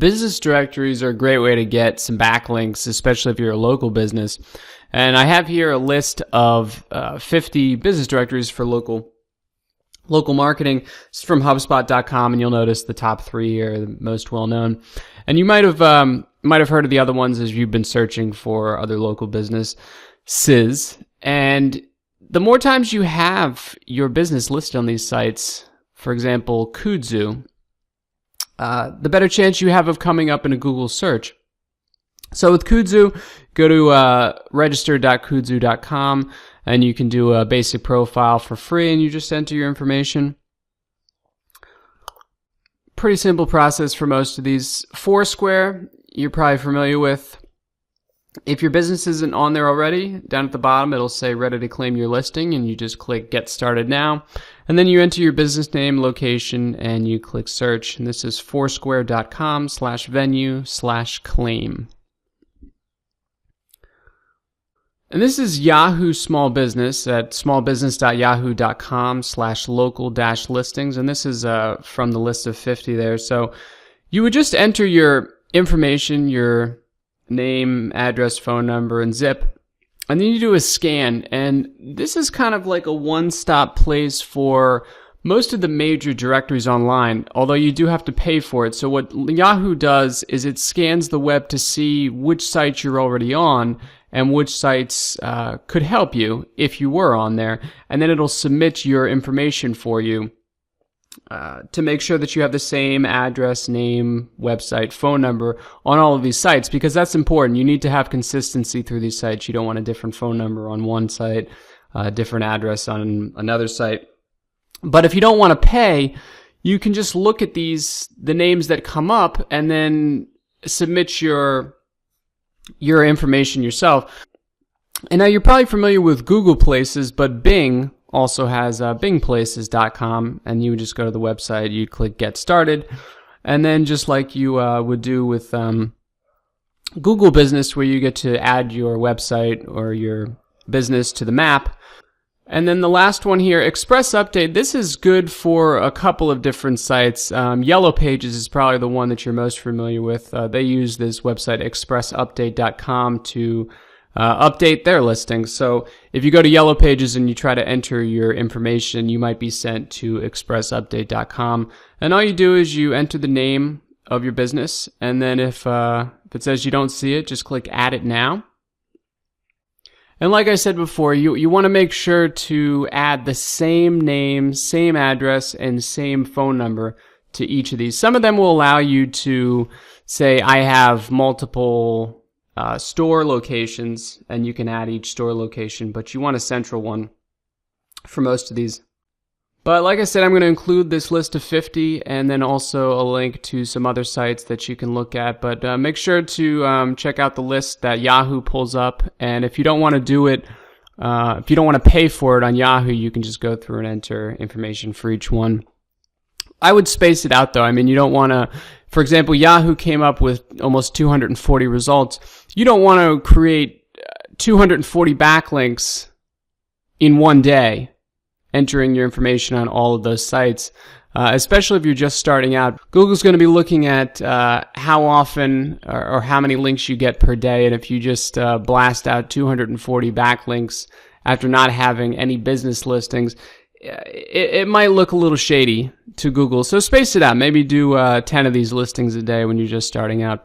Business directories are a great way to get some backlinks, especially if you're a local business. And I have here a list of 50 business directories for local marketing. It's from HubSpot.com, and you'll notice the top 3 are the most well known. And you might have heard of the other ones as you've been searching for other local businesses. And the more times you have your business listed on these sites, for example, Kudzu, the better chance you have of coming up in a Google search. So with Kudzu, go to register.kudzu.com, and you can do a basic profile for free, and you just enter your information. Pretty simple process for most of these. Foursquare, you're probably familiar with. If your business isn't on there already, down at the bottom it'll say ready to claim your listing, and you just click get started now, and then you enter your business name, location, and you click search, and this is foursquare.com/venue/claim. And this is Yahoo Small Business at smallbusiness.yahoo.com/local-listings, and this is from the list of 50 there. So you would just enter your information, your name, address, phone number, and zip, and then you do a scan. And this is kind of like a one-stop place for most of the major directories online, although you do have to pay for it. So what Yahoo does is it scans the web to see which sites you're already on and which sites could help you if you were on there, and then it'll submit your information for you to make sure that you have the same address, name, website, phone number on all of these sites, because that's important. You need to have consistency through these sites. You don't want a different phone number on one site, a different address on another site. But if you don't want to pay, you can just look at the names that come up, and then submit your information yourself. And now you're probably familiar with Google Places, but Bing also has bingplaces.com, and you would just go to the website, you click get started, and then just like you would do with Google Business, where you get to add your website or your business to the map. And then the last one here, Express Update. This is good for a couple of different sites. Yellow Pages is probably the one that you're most familiar with. They use this website, expressupdate.com, to update their listings. So if you go to Yellow Pages and you try to enter your information, you might be sent to expressupdate.com. And all you do is you enter the name of your business, and then if it says you don't see it, just click Add It Now. And like I said before, you want to make sure to add the same name, same address, and same phone number to each of these. Some of them will allow you to say, I have multiple store locations, and you can add each store location, but you want a central one for most of these. But like I said, I'm going to include this list of 50 and then also a link to some other sites that you can look at. But make sure to check out the list that Yahoo pulls up. And if you don't want to do it, if you don't want to pay for it on Yahoo, you can just go through and enter information for each one. I would space it out though. I mean, you don't want to, for example, Yahoo came up with almost 240 results. You don't want to create 240 backlinks in one day, entering your information on all of those sites, especially if you're just starting out. Google's going to be looking at how often or how many links you get per day, and if you just blast out 240 backlinks after not having any business listings, it might look a little shady to Google. So space it out. Maybe do 10 of these listings a day when you're just starting out.